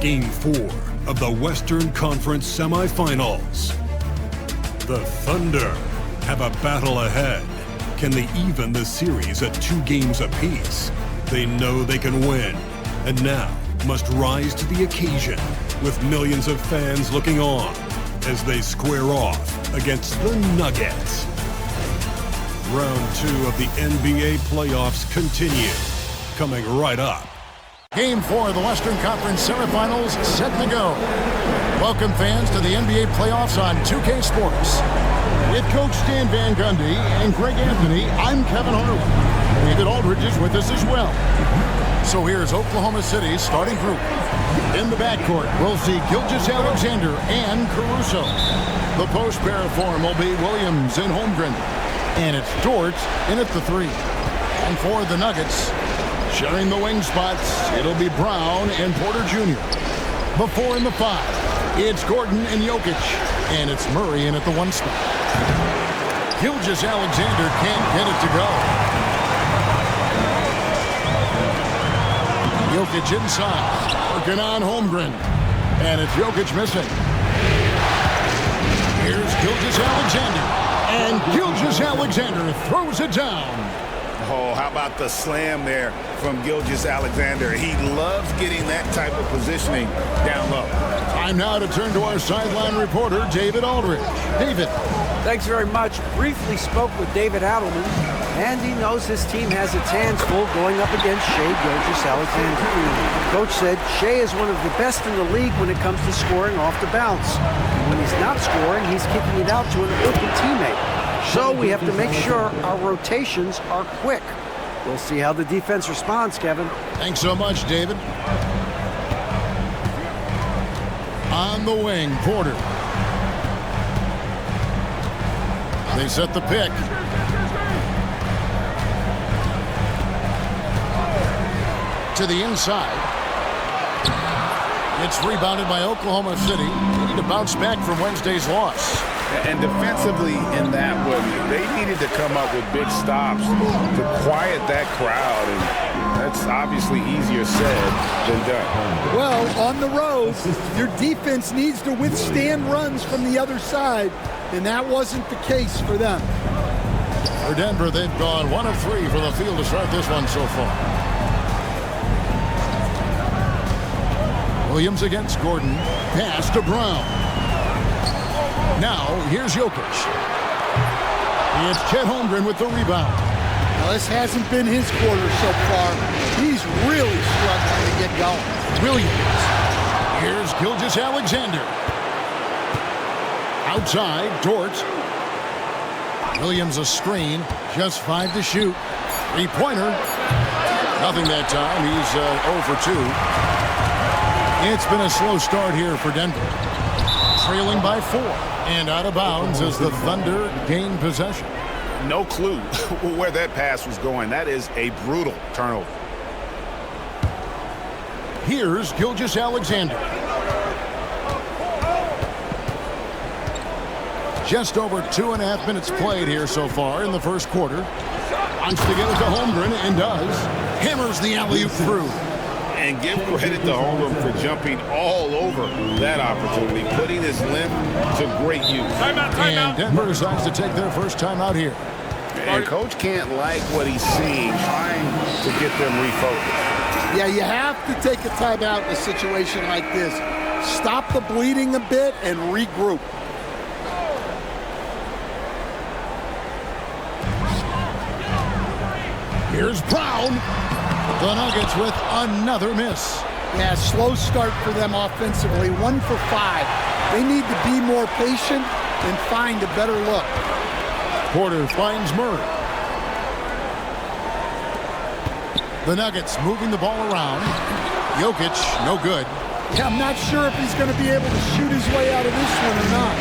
Game 4 of the Western Conference Semifinals. The Thunder have a battle ahead. Can they even the series at 2 games apiece? They know they can win, and now must rise to the occasion with millions of fans looking on as they square off against the Nuggets. Round 2 of the NBA playoffs continue, coming right up. Game 4 of the Western Conference Semifinals set to go. Welcome fans to the NBA playoffs on 2K Sports. With Coach Stan Van Gundy and Greg Anthony, I'm Kevin Harlan. David Aldridge is with us as well. So here's Oklahoma City's starting group. In the backcourt, we'll see Gilgeous-Alexander and Caruso. The post pair form will be Williams and Holmgren. And it's Dort in at the 3. And for the Nuggets, sharing the wing spots, it'll be Brown and Porter Jr. The 4 and the 5, it's Gordon and Jokic. And it's Murray in at the 1 spot. Gilgeous-Alexander can't get it to go. Jokic inside, working on Holmgren. And it's Jokic missing. Here's Gilgeous-Alexander. And Gilgeous-Alexander throws it down. Oh, how about the slam there from Gilgeous-Alexander? He loves getting that type of positioning down low. Time now to turn to our sideline reporter, David Aldridge. David. Thanks very much. Briefly spoke with David Adelman, and he knows his team has its hands full going up against Shai Gilgeous-Alexander. Coach said Shai is one of the best in the league when it comes to scoring off the bounce. When he's not scoring, he's kicking it out to an open teammate. So we have to make sure our rotations are quick. We'll see how the defense responds, Kevin. Thanks so much, David. On the wing, Porter. They set the pick. To the inside. It's rebounded by Oklahoma City. They need to bounce back from Wednesday's loss. And defensively in that one, they needed to come up with big stops to quiet that crowd. And that's obviously easier said than done. Well, on the road, your defense needs to withstand runs from the other side, and that wasn't the case for them. For Denver, they've gone 1 of 3 from the field to start this one so far. Williams against Gordon. Pass to Brown. Now, here's Jokic. It's Chet Holmgren with the rebound. Now, this hasn't been his quarter so far. He's really struggling to get going. Williams. Here's Gilgeous-Alexander. Outside, Dort. Williams a screen. Just 5 to shoot. 3-pointer. Nothing that time. He's 0 for 2. It's been a slow start here for Denver. Trailing by 4. And out of bounds as the Thunder gain possession. No clue where that pass was going. That is a brutal turnover. Here's Gilgeous-Alexander. Just over 2.5 minutes played here so far in the first quarter. Wants to get it to Holmgren and does. Hammers the alley-oop through. And give credit to Holmgren for jumping all over that opportunity, putting his length to great use. And Denver decides to take their first time out here. And Coach can't like what he's seeing, trying to get them refocused. Yeah, you have to take a timeout in a situation like this. Stop the bleeding a bit and regroup. Here's Brown. The Nuggets with another miss. Yeah, slow start for them offensively. 1 for 5. They need to be more patient and find a better look. Porter finds Murray. The Nuggets moving the ball around. Jokic, no good. Yeah, I'm not sure if he's going to be able to shoot his way out of this one or not.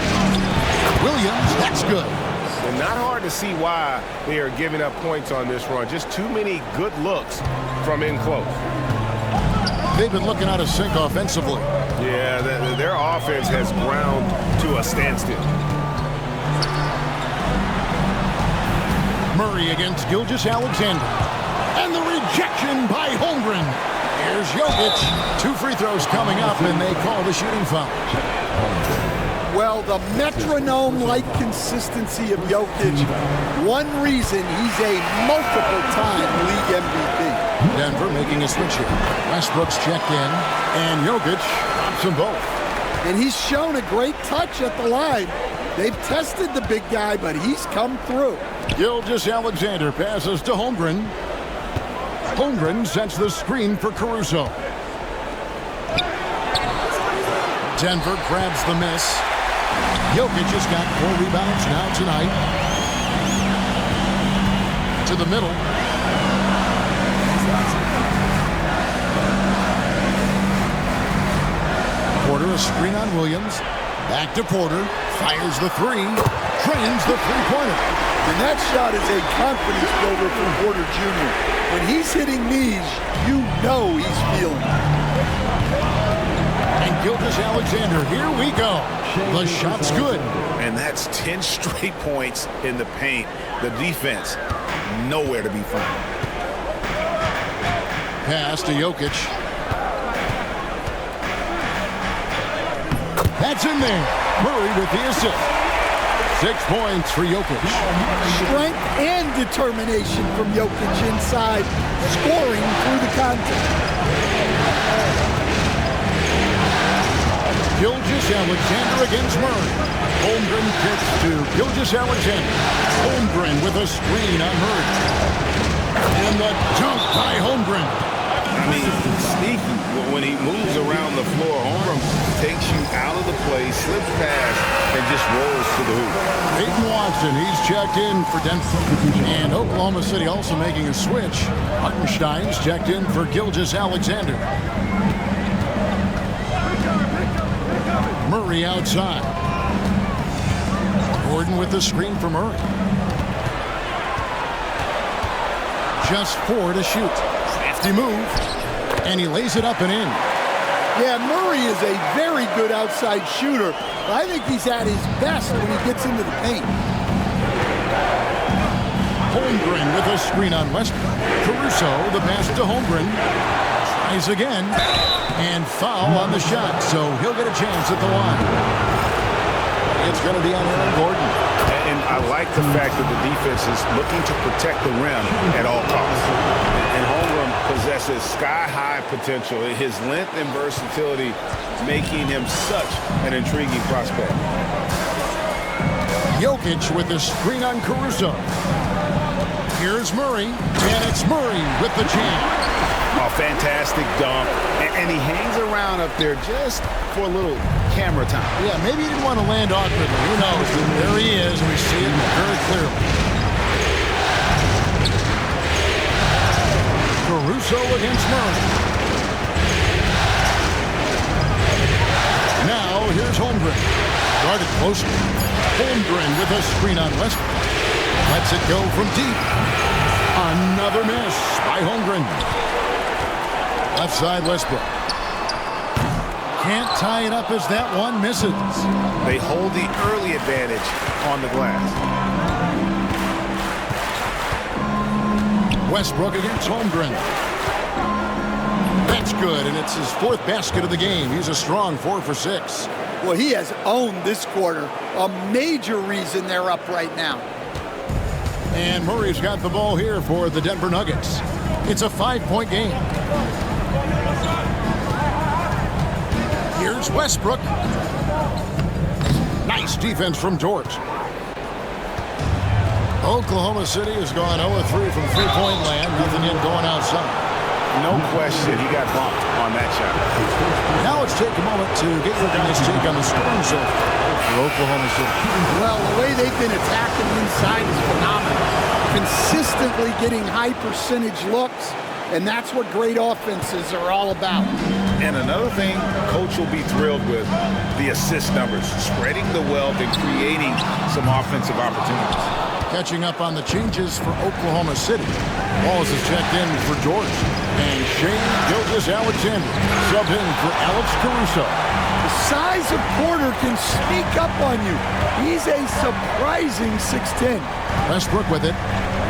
Williams, that's good. And not hard to see why they are giving up points on this run. Just too many good looks from in close. They've been looking out of sync offensively. Yeah, their offense has ground to a standstill. Murray against Gilgeous-Alexander. And the rejection by Holmgren. Here's Jokic. 2 free throws coming up, and they call the shooting foul. Well, the metronome-like consistency of Jokic, one reason he's a multiple-time league MVP. Denver making a switch here. Westbrook's checked in, and Jokic drops them both. And he's shown a great touch at the line. They've tested the big guy, but he's come through. Gilgeous-Alexander passes to Holmgren. Holmgren sets the screen for Caruso. Denver grabs the miss. Jokic has got 4 rebounds now tonight. To the middle. Porter, a screen on Williams. Back to Porter. Fires the 3. Drains the three-pointer. And that shot is a confidence builder for Porter Jr. When he's hitting these, you know he's feeling it. And Gilgeous-Alexander, here we go. The shot's good. And that's 10 straight points in the paint. The defense, nowhere to be found. Pass to Jokic. That's in there. Murray with the assist. 6 points for Jokic. Strength and determination from Jokic inside, scoring through the contact. Gilgeous-Alexander against Murray. Holmgren kicks to Gilgeous-Alexander. Holmgren with a screen on Murray. And the dunk by Holmgren. I mean, sneaky. When he moves around the floor, Holmgren takes you out of the play, slips past, and just rolls to the hoop. Peyton Watson, he's checked in for Denver. And Oklahoma City also making a switch. Hartenstein's checked in for Gilgeous-Alexander. Murray outside. Gordon with the screen for Murray. Just 4 to shoot. Crafty move. And he lays it up and in. Yeah, Murray is a very good outside shooter. I think he's at his best when he gets into the paint. Holmgren with a screen on Westbrook. Caruso, the pass to Holmgren. Tries again. And foul on the shot, so he'll get a chance at the line. It's going to be on Aaron Gordon. And I like the fact that the defense is looking to protect the rim at all costs. And Holmgren possesses sky-high potential. His length and versatility making him such an intriguing prospect. Jokic with the screen on Caruso. Here's Murray, and it's Murray with the jam. A fantastic dunk, and he hangs around up there just for a little camera time. Yeah, maybe he didn't want to land awkwardly. Who knows? There he is. We see it very clearly. Caruso against Murray. Now, here's Holmgren. Guarded closer. Holmgren with a screen on Westbrook. Lets it go from deep. Another miss by Holmgren. Left side, Westbrook. Can't tie it up as that one misses. They hold the early advantage on the glass. Westbrook against Holmgren. That's good, and it's his 4th basket of the game. He's a strong 4 for 6. Well, he has owned this quarter. A major reason they're up right now. And Murray's got the ball here for the Denver Nuggets. It's a 5-point game. Here's Westbrook. Nice defense from George. Oklahoma City has gone 0-3 from three-point land. Nothing in going outside. No question, he got bumped on that shot. Now let's take a moment to get your guys' take on the scoring so for Oklahoma City. Well, the way they've been attacking inside is phenomenal. Consistently getting high percentage looks, and that's what great offenses are all about. And another thing Coach will be thrilled with, the assist numbers, spreading the wealth and creating some offensive opportunities. Catching up on the changes for Oklahoma City. Wallace is checked in for George. And Shea Gilgeous-Alexander subbed in for Alex Caruso. The size of Porter can sneak up on you. He's a surprising 6'10". Westbrook with it.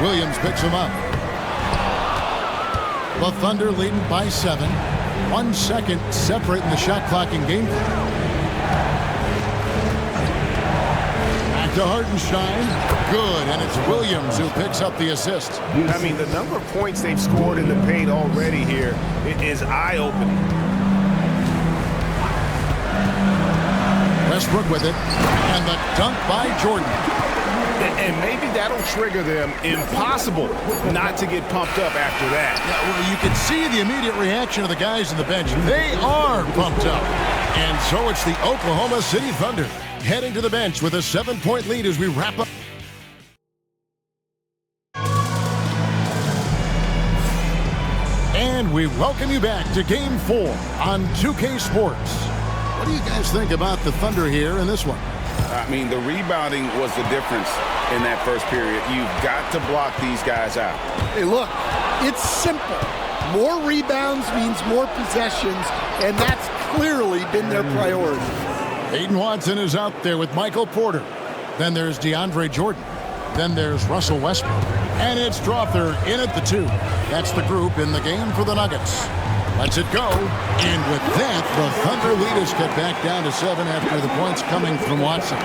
Williams picks him up. The Thunder leading by 7. 1 second separating the shot clock and game clock. Back to Hartenstein. Good, and it's Williams who picks up the assist. I mean, the number of points they've scored in the paint already here is eye-opening. Westbrook with it, and the dunk by Jordan. And maybe that'll trigger them. Impossible not to get pumped up after that. Yeah, well, you can see the immediate reaction of the guys on the bench. They are pumped up. And so it's the Oklahoma City Thunder heading to the bench with a 7-point lead as we wrap up. And we welcome you back to Game 4 on 2K Sports. What do you guys think about the Thunder here in this one? I mean, the rebounding was the difference in that first period. You've got to block these guys out. Hey, look, it's simple. More rebounds means more possessions, and that's clearly been their priority. Aiden Watson is out there with Michael Porter. Then there's DeAndre Jordan. Then there's Russell Westbrook. And it's Strawther in at the 2. That's the group in the game for the Nuggets. Lets it go. And with that, the Thunder lead is cut back down to 7 after the points coming from Watson.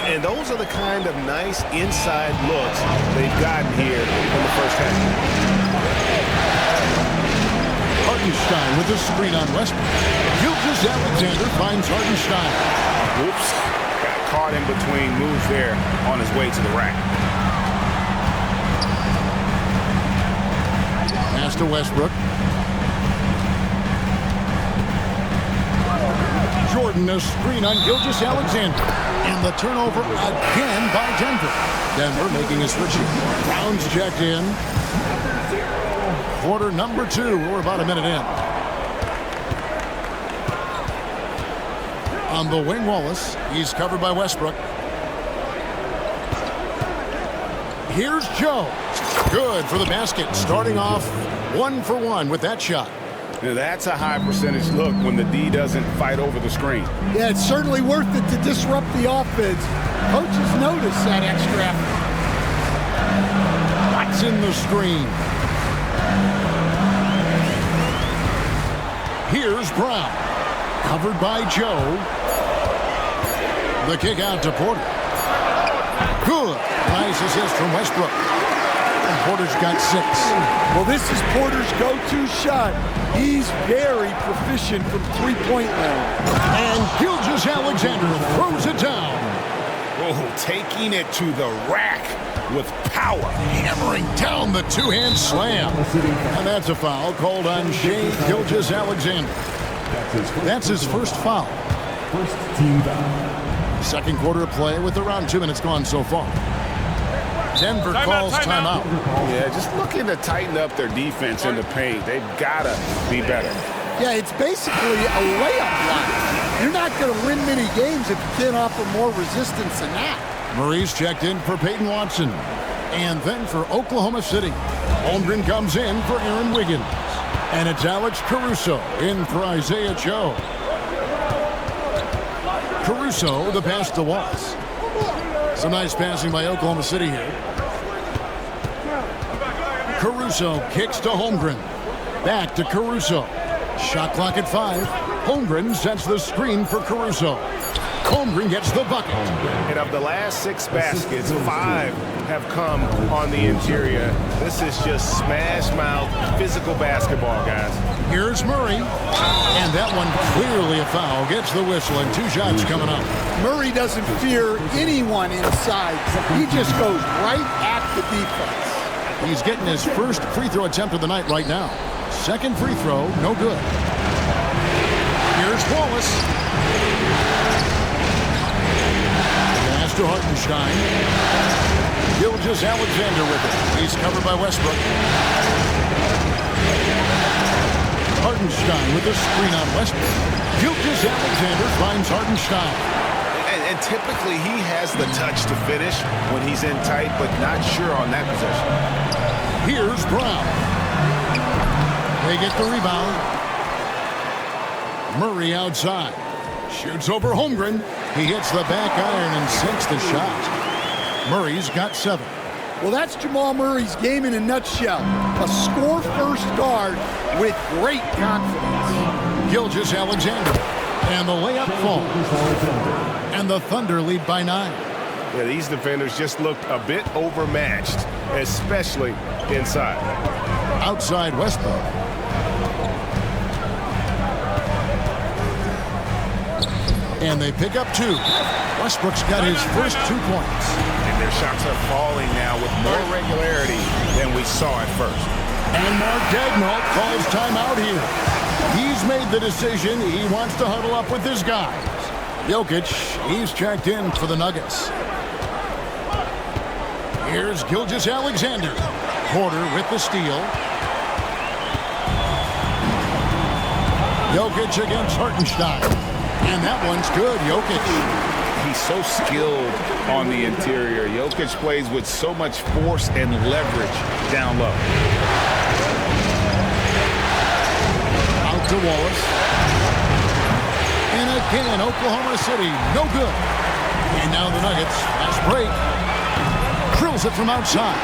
And those are the kind of nice inside looks they've gotten here in the first half. Hartenstein with the screen on Westbrook. Gilgeous-Alexander finds Hartenstein. Oops. Got caught in between moves there on his way to the rack. Pass to Westbrook. Jordan, a screen on Gilgeous-Alexander. And the turnover again by Denver. Denver making a switch here. Brown's checked in. Quarter number 2. We're about a minute in. On the wing, Wallace. He's covered by Westbrook. Here's Joe. Good for the basket. Starting off 1 for 1 with that shot. Now, that's a high percentage look when the D doesn't fight over the screen. Yeah, it's certainly worth it to disrupt the offense. Coaches notice that extra effort. Watson the screen. Here's Brown. Covered by Joe. The kick out to Porter. Good. Nice assist from Westbrook. And Porter's got 6. Well, this is Porter's go-to shot. He's very proficient from three-point land. And Gilgeous-Alexander throws it down. Oh, taking it to the rack with power. Hammering down the two-hand slam. And that's a foul called on Shai Gilgeous-Alexander. That's his first foul. First team foul. Second quarter of play with around 2 minutes gone so far. Denver calls timeout. Yeah, just looking to tighten up their defense in the paint. They've got to be better. Yeah, it's basically a layup line. You're not going to win many games if you can't offer more resistance than that. Murray's checked in for Peyton Watson. And then for Oklahoma City, Holmgren comes in for Aaron Wiggins. And it's Alex Caruso in for Isaiah Joe. Caruso, the pass to Wallace. Some nice passing by Oklahoma City here. Caruso kicks to Holmgren. Back to Caruso. Shot clock at 5. Holmgren sets the screen for Caruso. Holmgren gets the bucket. And of the last 6 baskets, 5 have come on the interior. This is just smash mouth physical basketball, guys. Here's Murray. And that one clearly a foul. Gets the whistle and 2 shots coming up. Murray doesn't fear anyone inside. He just goes right at the defense. He's getting his first free throw attempt of the night right now. Second free throw, no good. Here's Wallace. Pass to Hartenstein. Gilgeous-Alexander with it. He's covered by Westbrook. Hartenstein with the screen on Westbrook. Gilgeous-Alexander finds Hartenstein. And typically he has the touch to finish when he's in tight, but not sure on that possession. Here's Brown. They get the rebound. Murray outside. Shoots over Holmgren. He hits the back iron and sinks the shot. Murray's got 7. Well, that's Jamal Murray's game in a nutshell. A score-first guard with great confidence. Gilgeous-Alexander. And the layup falls. And the Thunder lead by 9. Yeah, these defenders just looked a bit overmatched, especially inside. Outside Westbrook. And they pick up 2. Westbrook's got his first 2 points. And their shots are falling now with more regularity than we saw at first. And Mark Daigneault calls timeout here. He's made the decision. He wants to huddle up with his guys. Jokic, he's checked in for the Nuggets. Here's Gilgeous-Alexander. Porter with the steal. Jokic against Hartenstein. And that one's good, Jokic. He's so skilled on the interior. Jokic plays with so much force and leverage down low. Out to Wallace. And again, Oklahoma City, no good. And now the Nuggets, fast break. Drills it from outside.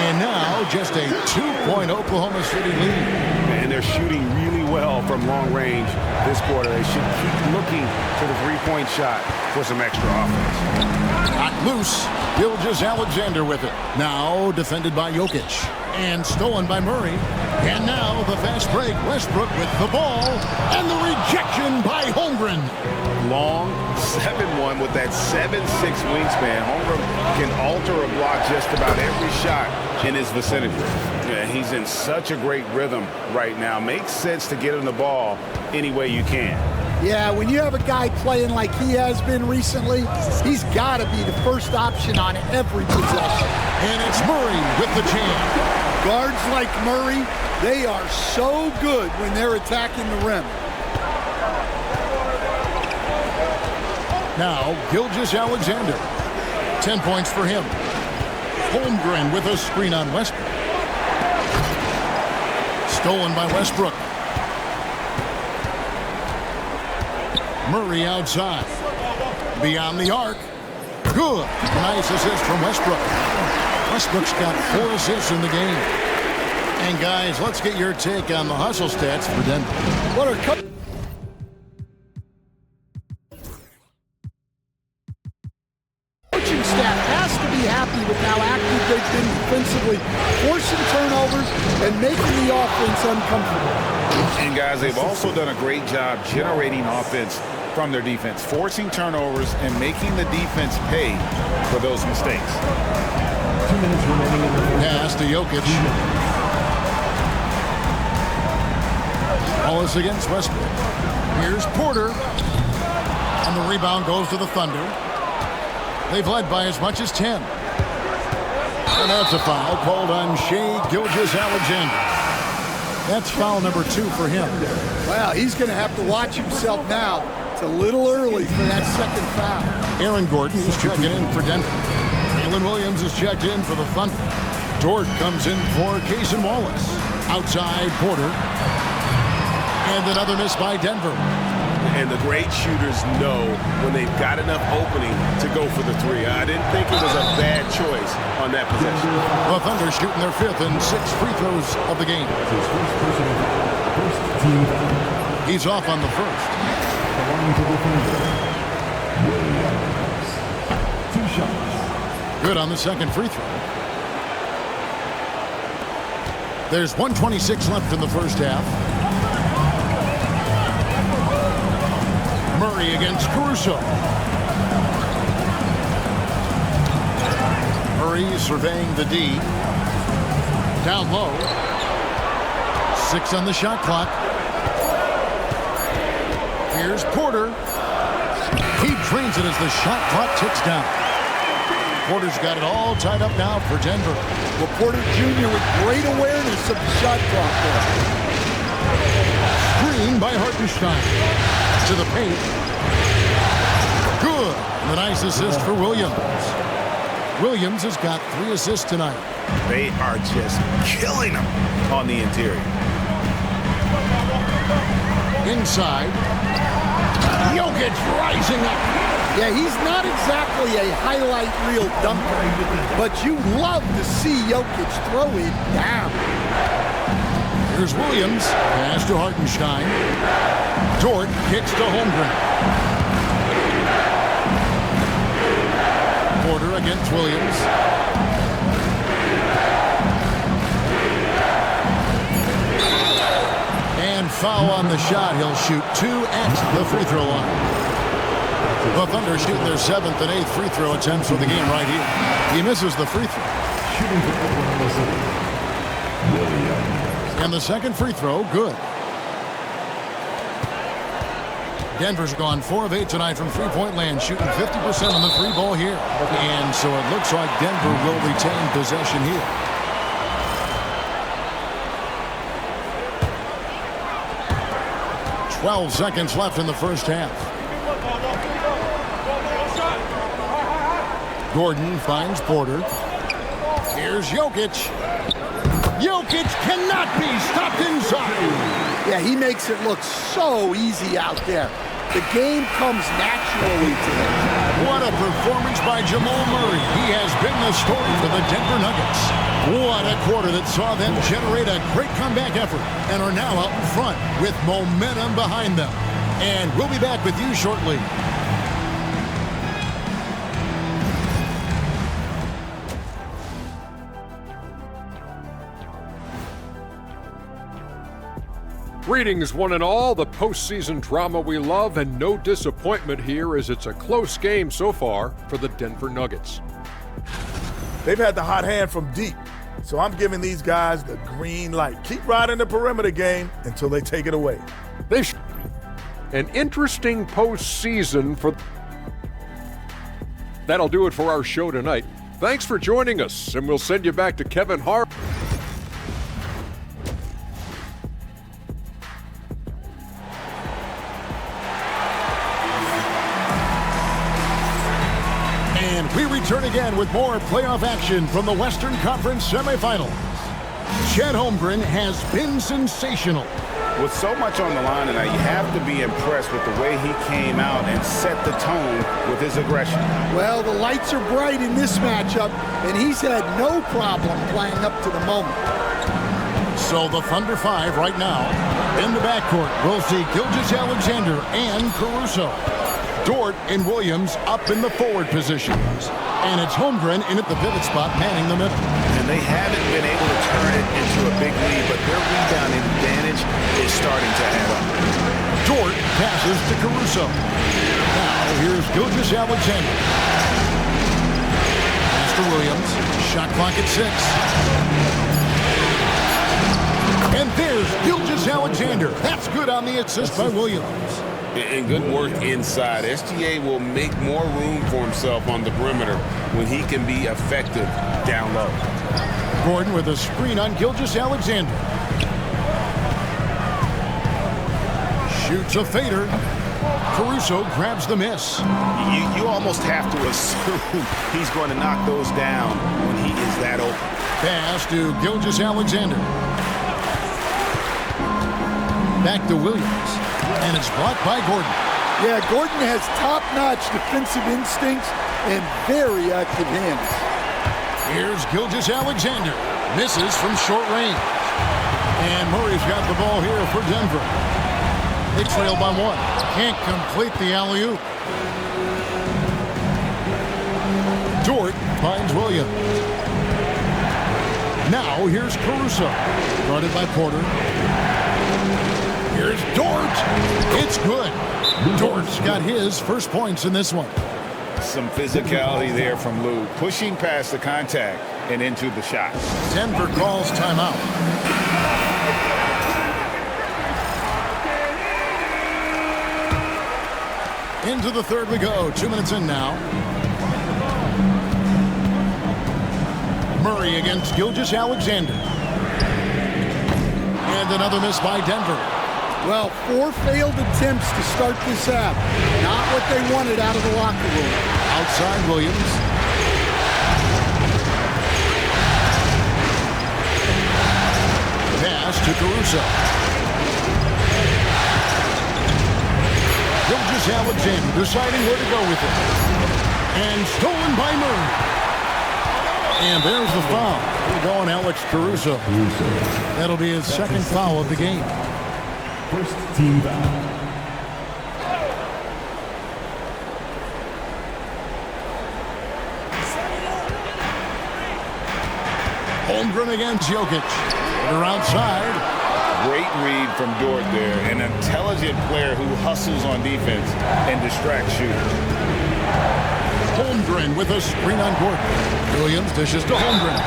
And now just a 2-point Oklahoma City lead. And they're shooting really well from long range this quarter. They should keep looking to the three-point shot for some extra offense. Got loose. Gilgeous-Alexander with it. Now defended by Jokic. And stolen by Murray. And now the fast break. Westbrook with the ball. And the rejection by Holmgren. Long 7-1 with that 7'6" wingspan. Holmgren can alter a block just about every shot in his vicinity. Yeah, he's in such a great rhythm right now. Makes sense to get him the ball any way you can. Yeah, when you have a guy playing like he has been recently, he's got to be the first option on every possession. And it's Murray with the jam. Guards like Murray, they are so good when they're attacking the rim. Now, Gilgeous-Alexander. 10 points for him. Holmgren with a screen on Westbrook. Stolen by Westbrook. Murray outside. Beyond the arc. Good. Nice assist from Westbrook. Westbrook's got 4 assists in the game. And guys, let's get your take on the hustle stats for Denver. What are coaching staff has to be happy with how active they've been defensively, forcing turnovers and making the offense uncomfortable. And guys, they've also done a great job generating offense from their defense, forcing turnovers and making the defense pay for those mistakes. 2 minutes remaining in the fourth. Pass to Jokic. Wallace against Westbrook. Here's Porter. And the rebound goes to the Thunder. They've led by as much as 10. And that's a foul called on Shai Gilgeous-Alexander. That's foul number 2 for him. Well, he's going to have to watch himself now. It's a little early for that second foul. Aaron Gordon is checking in for Denver. Jalen Williams is checked in for the Thunder. Dort comes in for Cason Wallace. Outside Porter. And another miss by Denver. And the great shooters know when they've got enough opening to go for the three. I didn't think it was a bad choice on that possession. The Thunder shooting their 5th and 6th free throws of the game. First team foul. He's off on the first. Belonging to the Thunder. Williams. 2 shots. Good on the second free throw. There's 1:26 left in the first half. Murray against Caruso. Murray surveying the D. Down low. 6 on the shot clock. Here's Porter. He drains it as the shot clock ticks down. Porter's got it all tied up now for Denver. Well, Porter Jr. with great awareness of the shot clock there. Screen by Hartenstein. To the paint. Good. And a nice assist for Williams. Williams has got 3 assists tonight. They are just killing them on the interior. Inside. Jokic rising up. Yeah, he's not exactly a highlight reel dunker, but you love to see Jokic throw it down. Here's Williams. Pass to Hartenstein. Dort kicks to Holmgren. Porter against Williams. And foul on the shot. He'll shoot 2 at the free throw line. The Thunder shooting their 7th and 8th free throw attempts for the game right here. He misses the free throw. Shooting for Oklahoma City, Williams. And the second free throw, good. Denver's gone 4 of 8 tonight from three-point land, shooting 50% on the three ball here. And so it looks like Denver will retain possession here. "12 seconds left in the first half. Gordon finds Porter. Here's Jokic. Jokic cannot be stopped inside. Yeah, he makes it look so easy out there. The game comes naturally to him. What a performance by Jamal Murray. He has been the story for the Denver Nuggets. What a quarter that saw them generate a great comeback effort and are now out in front with momentum behind them. And we'll be back with you shortly. Greetings, one and all. The postseason drama we love, and no disappointment here as it's a close game so far for the Denver Nuggets. They've had the hot hand from deep, so I'm giving these guys the green light. Keep riding the perimeter game until they take it away. An interesting postseason for... That'll do it for our show tonight. Thanks for joining us, and we'll send you back to Kevin Hart. We return again with more playoff action from the Western Conference Semifinals. Chet Holmgren has been sensational. With so much on the line tonight, you have to be impressed with the way he came out and set the tone with his aggression. Well, the lights are bright in this matchup, and he's had no problem playing up to the moment. So the Thunder 5 right now. In the backcourt, we'll see Gilgeous-Alexander and Caruso. Dort and Williams up in the forward positions. And it's Holmgren in at the pivot spot, manning the middle. And they haven't been able to turn it into a big lead, but their rebounding advantage is starting to add up. Dort passes to Caruso. Now here's Gilgeous-Alexander. Pass to Williams. Shot clock at 6. And there's Gilgeous-Alexander. That's good on the assist by Williams. And good work inside. SGA will make more room for himself on the perimeter when he can be effective down low. Gordon with a screen on Gilgeous-Alexander. Shoots a fader. Caruso grabs the miss. You almost have to assume he's going to knock those down when he is that open. Pass to Gilgeous-Alexander. Back to Williams. And it's blocked by Gordon. Yeah, Gordon has top-notch defensive instincts and very active hands. Here's Gilgeous-Alexander. Misses from short range. And Murray's got the ball here for Denver. They trail by 1. Can't complete the alley-oop. Dort finds Williams. Now here's Caruso. Guarded by Porter. Here's Dort. It's good. Dort's got his first points in this one. Some physicality there from Lou, pushing past the contact and into the shot. Denver calls timeout. Into the third we go. 2 minutes in now. Murray against Gilgeous-Alexander. And another miss by Denver. Well, 4 failed attempts to start this out. Not what they wanted out of the locker room. Outside Williams. Pass to Caruso. Gilgeous-Alexander deciding where to go with it. And stolen by Murray. And there's the foul. We're going Alex Caruso. That'll be his second foul of the game. First team foul. Holmgren against Jokic. They're outside. Great read from Dort there. An intelligent player who hustles on defense and distracts shooters. Holmgren with a screen on Gordon. Williams dishes to Holmgren.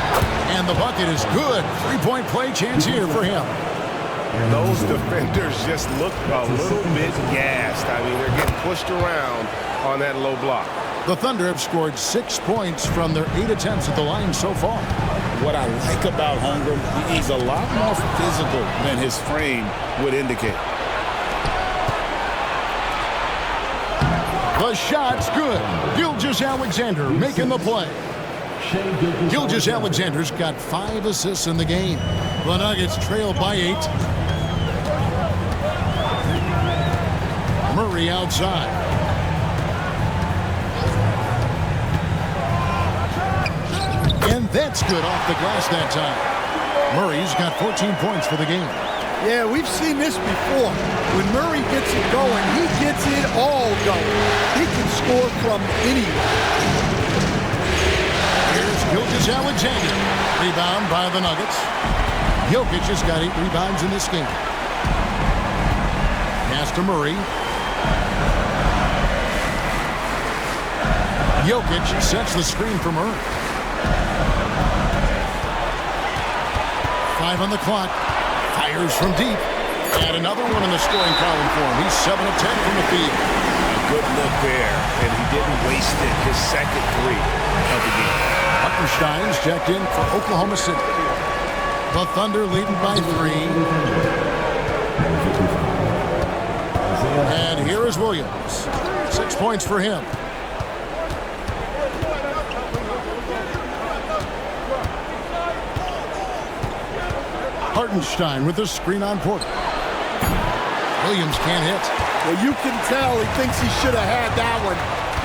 And the bucket is good. Three-point play chance here for him. Those defenders just look a little bit gassed. I mean, they're getting pushed around on that low block. The Thunder have scored 6 points from their 8 attempts at the line so far. What I like about Holmgren, he's a lot more physical than his frame would indicate. The shot's good. Gilgeous-Alexander making the play. Gilgeous-Alexander's got 5 assists in the game. The Nuggets trail by 8. Murray outside. And that's good off the glass that time. Murray's got 14 points for the game. Yeah, we've seen this before. When Murray gets it going, he gets it all going. He can score from anywhere. Here's Gilgeous-Alexander. Rebound by the Nuggets. Jokic has got 8 rebounds in this game. Pass to Murray. Jokic sets the screen for Murray. 5 on the clock. Fires from deep. And another one in the scoring column for him. He's 7 of 10 from the field. A good look there, and he didn't waste it. His second 3 of the game. Hartenstein's checked in for Oklahoma City. The Thunder leading by 3. And here is Williams. 6 points for him. Hartenstein with the screen on Porter. Williams can't hit. Well, you can tell he thinks he should have had that one.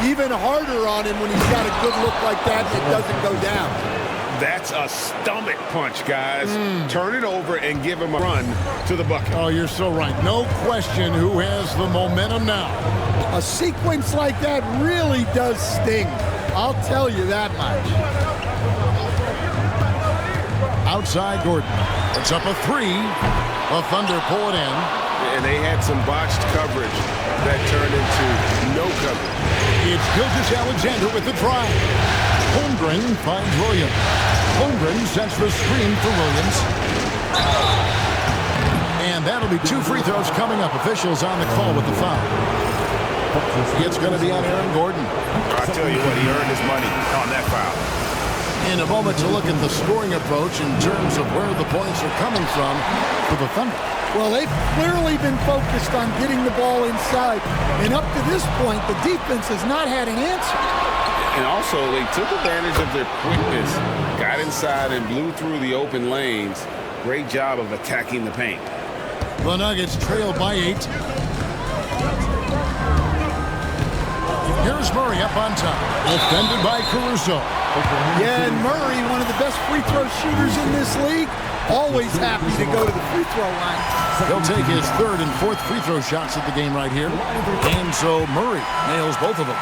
Even harder on him when he's got a good look like that and it doesn't go down. That's a stomach punch, guys. Turn it over and give him a run to the bucket. Oh, you're so right. No question who has the momentum now. A sequence like that really does sting. I'll tell you that much. Outside Gordon. It's up a 3. The Thunder pull it in. And they had some botched coverage that turned into no coverage. It's Gilgeous-Alexander with the drive. Holmgren finds Williams. Holmgren sets the screen for Williams. And that'll be 2 free throws coming up. Officials on the call with the foul. It's going to be on Aaron Gordon. I tell you what, he earned his money on that foul. In a moment to look at the scoring approach in terms of where the points are coming from for the Thunder. Well, they've clearly been focused on getting the ball inside. And up to this point, the defense has not had an answer. And also, they took advantage of their quickness, got inside and blew through the open lanes. Great job of attacking the paint. The Nuggets trail by 8. Here's Murray up on top. Defended by Caruso. Yeah, and Murray, one of the best free throw shooters in this league, always happy to go to the free throw line. He'll take his 3rd and 4th free throw shots at the game right here. And so Murray nails both of them.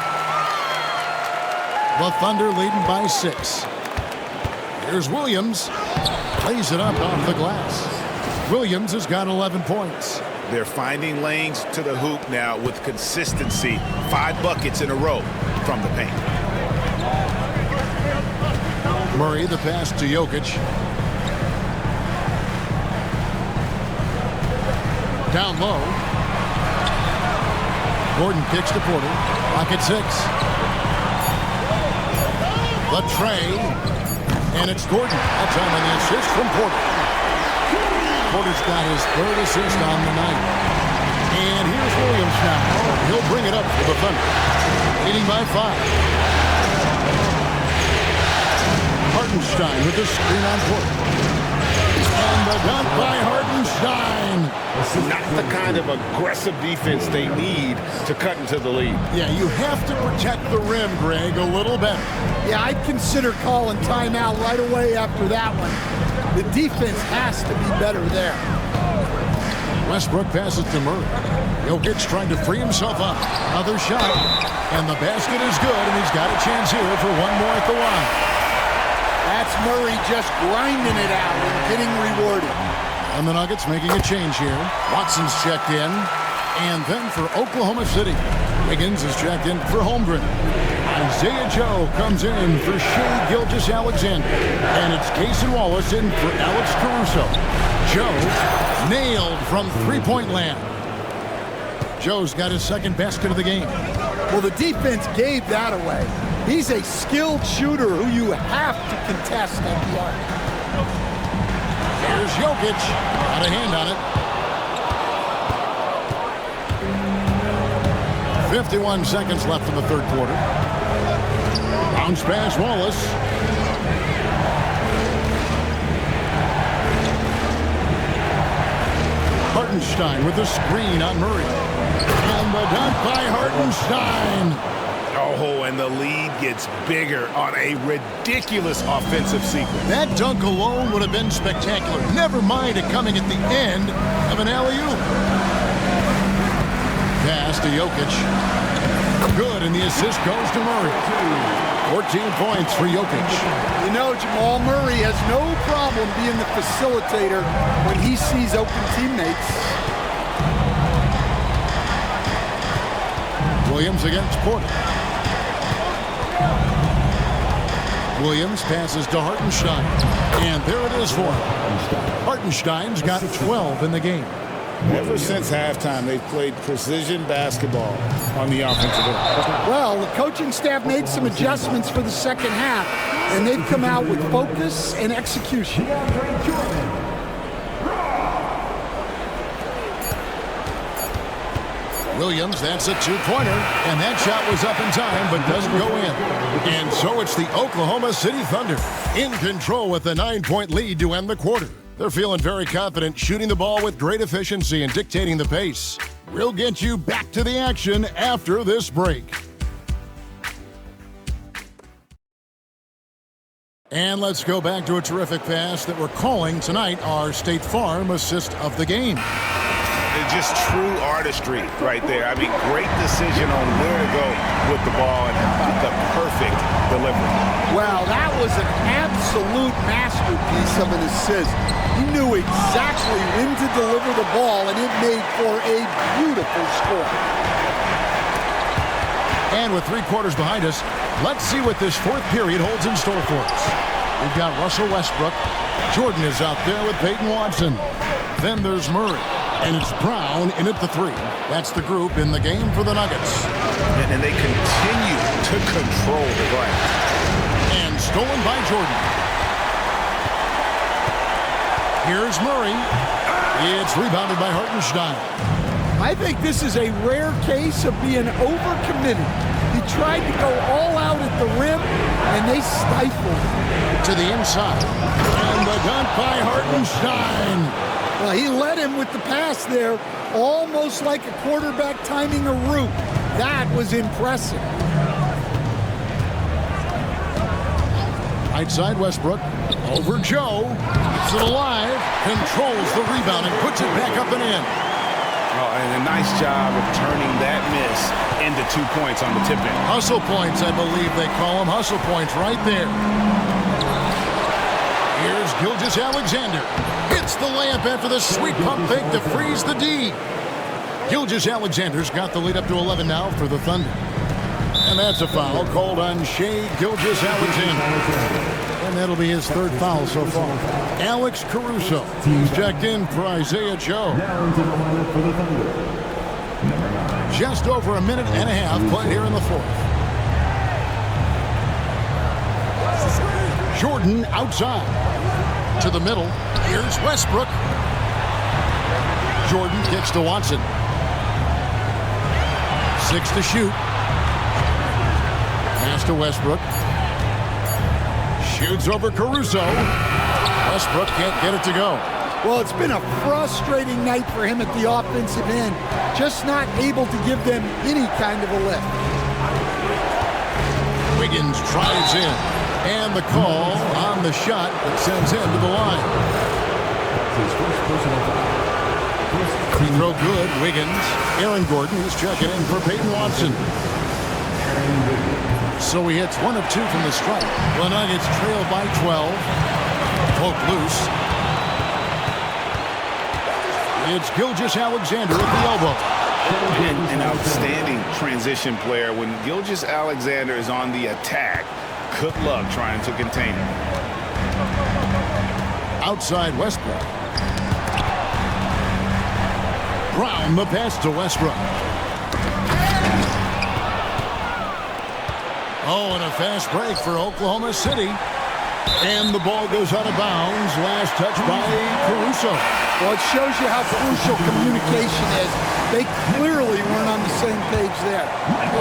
The Thunder leading by 6. Here's Williams. Plays it up off the glass. Williams has got 11 points. They're finding lanes to the hoop now with consistency. 5 buckets in a row from the paint. Murray, the pass to Jokic. Down low. Gordon kicks to Porter. Pocket 6. The tray. And it's Gordon. That time on the assist from Porter. Porter's got his 3rd assist on the night. And here's Williams now. He'll bring it up for the Thunder. Leading by 5. Hartenstein with the screen on Porter. And the dunk by Hartenstein. not the kind of aggressive defense they need to cut into the lead. Yeah, you have to protect the rim, Greg, a little better. Yeah, I'd consider calling timeout right away after that one. The defense has to be better there. Westbrook passes to Murray. Jokic trying to free himself up. Another shot. And the basket is good, and he's got a chance here for one more at the line. That's Murray just grinding it out and getting rewarded. And the Nuggets making a change here. Watson's checked in. And then for Oklahoma City, Higgins is checked in for Holmgren. Isaiah Joe comes in for Shai Gilgeous-Alexander. And it's Cason Wallace in for Alex Caruso. Joe nailed from three-point land. Joe's got his second basket of the game. Well, the defense gave that away. He's a skilled shooter who you have to contest at the arc. Here's Jokic. Got a hand on it. 51 seconds left in the third quarter. Bounce pass, Wallace. Hartenstein with the screen on Murray. And the dunk by Hartenstein. Oh, and the lead gets bigger on a ridiculous offensive sequence. That dunk alone would have been spectacular. Never mind it coming at the end of an alley-oop. Pass to Jokic. Good, and the assist goes to Murray. 14 points for Jokic. You know, Jamal Murray has no problem being the facilitator when he sees open teammates. Williams against Porter. Williams passes to Hartenstein. And there it is for him. Hartenstein's got 12 in the game. Ever since halftime, they've played precision basketball on the offensive end. Well, the coaching staff made some adjustments for the second half, and they've come out with focus and execution. Williams, that's a two-pointer, and that shot was up in time but doesn't go in. And so it's the Oklahoma City Thunder in control with a 9-point lead to end the quarter. They're feeling very confident, shooting the ball with great efficiency and dictating the pace. We'll get you back to the action after this break. And let's go back to a terrific pass that we're calling tonight our State Farm assist of the game. Just true artistry right there. I mean, great decision on where to go with the ball and the perfect delivery. Well, that was an absolute masterpiece of an assist. He knew exactly when to deliver the ball, and it made for a beautiful score. And with 3 quarters behind us, let's see what this fourth period holds in store for us. We've got Russell Westbrook. Jordan is out there with Peyton Watson. Then there's Murray. And it's Brown in at the 3. That's the group in the game for the Nuggets. And they continue to control the glass. And stolen by Jordan. Here's Murray. It's rebounded by Hartenstein. I think this is a rare case of being overcommitted. He tried to go all out at the rim, and they stifled him. To the inside. And the dunk by Hartenstein. Well, he led him with the pass there, almost like a quarterback timing a route. That was impressive. Right side, Westbrook. Over Joe. Keeps it alive. Controls the rebound and puts it back up and in. Oh, and a nice job of turning that miss into 2 points on the tip-in. Hustle points, I believe they call them. Hustle points right there. Here's Gilgeous-Alexander. Hits the layup after the sweet pump fake to freeze the D. Gilgeous-Alexander's got the lead up to 11 now for the Thunder. And that's a foul called on Shai Gilgeous-Alexander. And that'll be his 3rd foul so far. Alex Caruso is checked in for Isaiah Joe. Just over a minute and a half played here in the 4th. Jordan outside. To the middle. Here's Westbrook. Jordan kicks to Watson. 6 to shoot. Pass to Westbrook. Shoots over Caruso. Westbrook can't get it to go. Well, it's been a frustrating night for him at the offensive end, just not able to give them any kind of a lift. Wiggins drives in, and the call on the shot that sends him to the line. His first personal foul. Free throw good, Wiggins. Aaron Gordon is checking in for Peyton Watson. So he hits 1 of 2 from the stripe. The Nuggets trail by 12. Poke loose. It's Gilgeous-Alexander at the elbow. An outstanding transition player. When Gilgeous-Alexander is on the attack, good luck trying to contain him. Outside Westbrook. Brown the pass to Westbrook. Oh, and a fast break for Oklahoma City. And the ball goes out of bounds. Last touch by Caruso. Well, it shows you how crucial communication is. They clearly weren't on the same page there.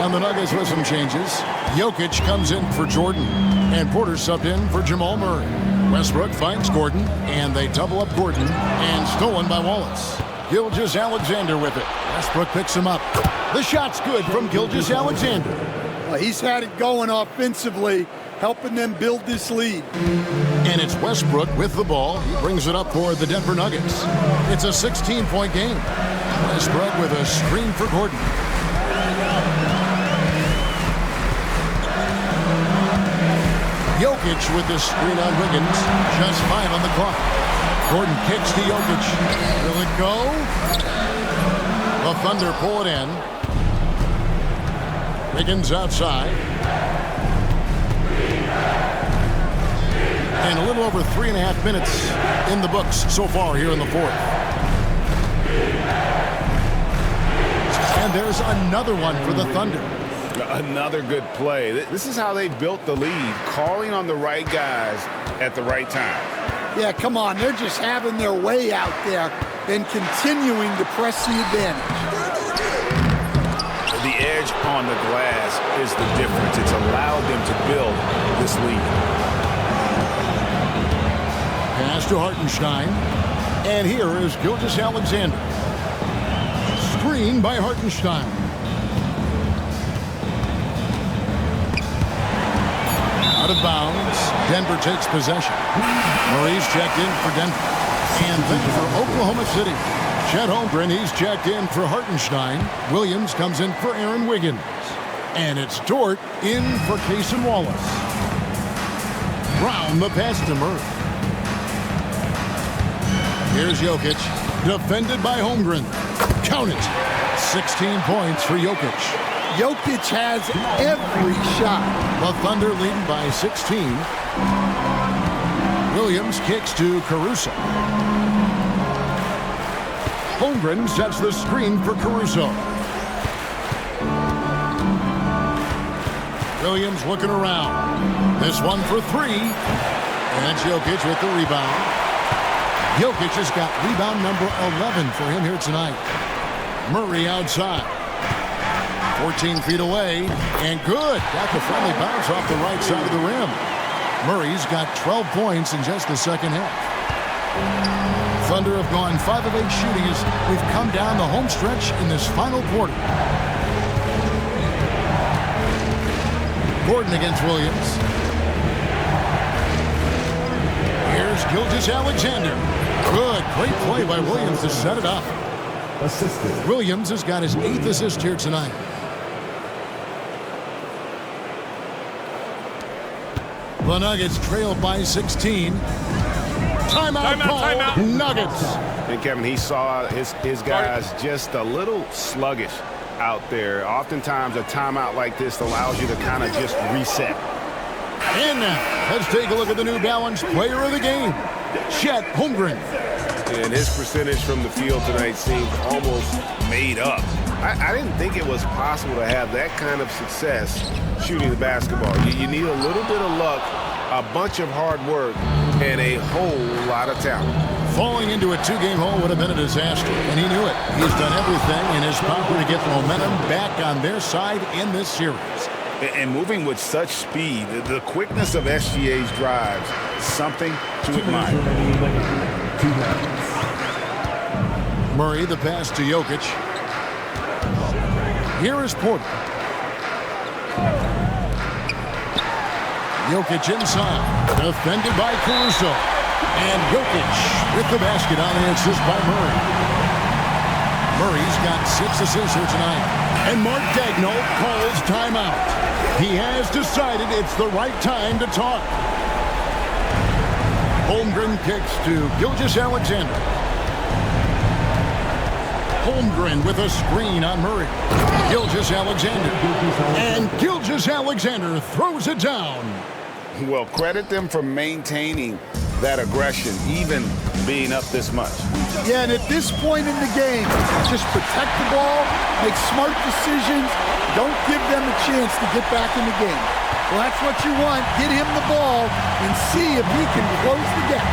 On the Nuggets with some changes. Jokic comes in for Jordan. And Porter subbed in for Jamal Murray. Westbrook finds Gordon. And they double up Gordon. And stolen by Wallace. Gilgeous-Alexander with it. Westbrook picks him up. The shot's good from Gilgeous-Alexander. Well, he's had it going offensively, helping them build this lead. And it's Westbrook with the ball. He brings it up for the Denver Nuggets. It's a 16-point game. Westbrook with a screen for Gordon. Jokic with the screen on Wiggins. Just 5 on the clock. Gordon kicks to Jokic. Will it go? The Thunder pull it in. Wiggins outside. And a little over 3.5 minutes in the books so far here in the fourth. And there's another one for the Thunder. Another good play. This is how they built the lead, calling on the right guys at the right time. Yeah, come on. They're just having their way out there and continuing to press the advantage. The edge on the glass is the difference. It's allowed them to build this lead. Pass to Hartenstein. And here is Gilgeous-Alexander. Screen by Hartenstein. Out of bounds. Denver takes possession. Murray's checked in for Denver. And then for Oklahoma City. Chet Holmgren, he's checked in for Hartenstein. Williams comes in for Aaron Wiggins. And it's Dort in for Cason Wallace. Brown the pass to Murray. Here's Jokic, defended by Holmgren. Count it. 16 points for Jokic. Jokic has every shot. The Thunder leading by 16. Williams kicks to Caruso. Holmgren sets the screen for Caruso. Williams looking around. This one for 3. And Jokic with the rebound. Jokic has got rebound number 11 for him here tonight. Murray outside. 14 feet away. And good. Got the friendly bounce off the right side of the rim. Murray's got 12 points in just the second half. Thunder have gone 5 of 8 shooting as we've come down the home stretch in this final quarter. Gordon against Williams. Here's Gilgeous-Alexander. Good, great play by Williams to set it up. Assisted. Williams has got his 8th assist here tonight. The Nuggets trail by 16. Timeout call. Nuggets. And Kevin, he saw his guys just a little sluggish out there. Oftentimes a timeout like this allows you to kind of just reset. And now, let's take a look at the New Balance player of the game, Chet Holmgren. And his percentage from the field tonight seemed almost made up. I didn't think it was possible to have that kind of success shooting the basketball. You need a little bit of luck, a bunch of hard work, and a whole lot of talent. Falling into a 2-game hole would have been a disaster, and he knew it. He's done everything in his power to get momentum back on their side in this series. And moving with such speed, the quickness of SGA's drives, something to admire. 2 minutes. Murray, the pass to Jokic. Here is Porter. Jokic inside, defended by Caruso. And Jokic with the basket on the assist by Murray. Murray's got 6 assists here tonight. And Mark Daigneault calls timeout. He has decided it's the right time to talk. Holmgren kicks to Gilgeous-Alexander. Holmgren with a screen on Murray. Gilgeous-Alexander. And Gilgeous-Alexander throws it down. Well, credit them for maintaining that aggression, even being up this much. Yeah, and at this point in the game, just protect the ball, make smart decisions, don't give them a chance to get back in the game. Well, that's what you want. Get him the ball and see if he can close the gap.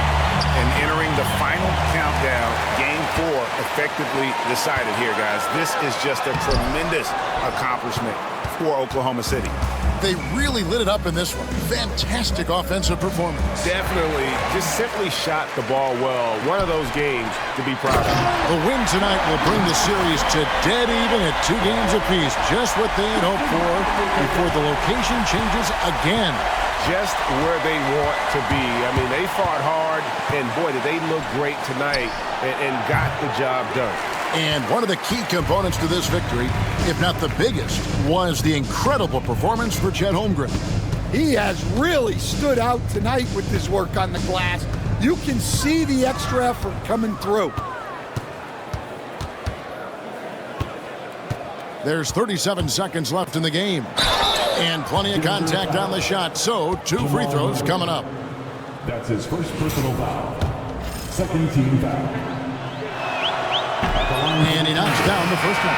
And entering the final countdown, Game 4 effectively decided here, guys. This is just a tremendous accomplishment for Oklahoma City. They really lit it up in this one. Fantastic offensive performance. Definitely just simply shot the ball well. One of those games to be proud of. The win tonight will bring the series to dead even at 2 games apiece. Just what they had hoped for before the location changes again. Just where they want to be. I mean, they fought hard, and boy, did they look great tonight and got the job done. And one of the key components to this victory, if not the biggest, was the incredible performance for Chet Holmgren. He has really stood out tonight with his work on the glass. You can see the extra effort coming through. There's 37 seconds left in the game. And plenty of contact on the shot, so 2 free throws coming up. That's his first personal foul. Second team foul. And he knocks down the first one.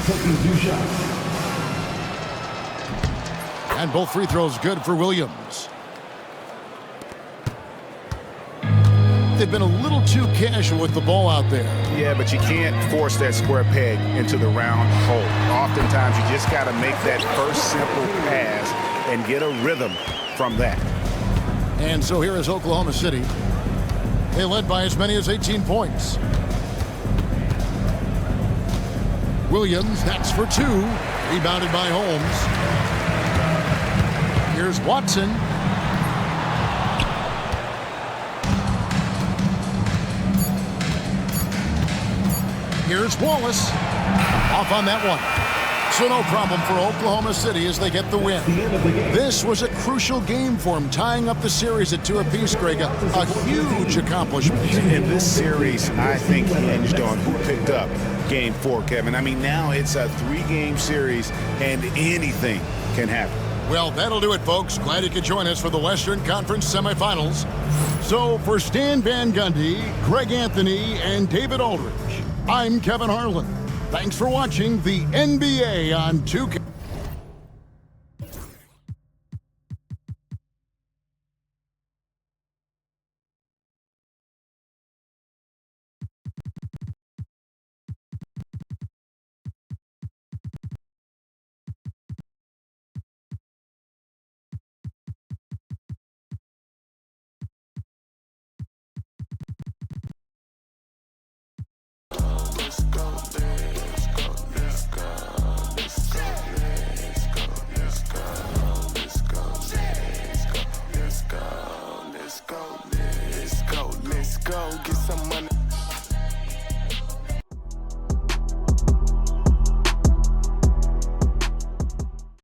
Taking 2 shots. And both free throws good for Williams. They've been a little too casual with the ball out there. Yeah, but you can't force that square peg into the round hole. Oftentimes, you just got to make that first simple pass and get a rhythm from that. And so here is Oklahoma City. They led by as many as 18 points. Williams, that's for 2. Rebounded by Holmes. Here's Watson. Here's Wallace. Off on that one. So no problem for Oklahoma City as they get the win. This was a crucial game for them, tying up the series at 2 apiece, Greg. A huge accomplishment. And this series, I think, hinged on who picked up Game 4, Kevin. I mean, now it's a 3-game series, and anything can happen. Well, that'll do it, folks. Glad you could join us for the Western Conference Semifinals. So for Stan Van Gundy, Greg Anthony, and David Aldridge, I'm Kevin Harlan. Thanks for watching the NBA on 2K. Let's go, get some money.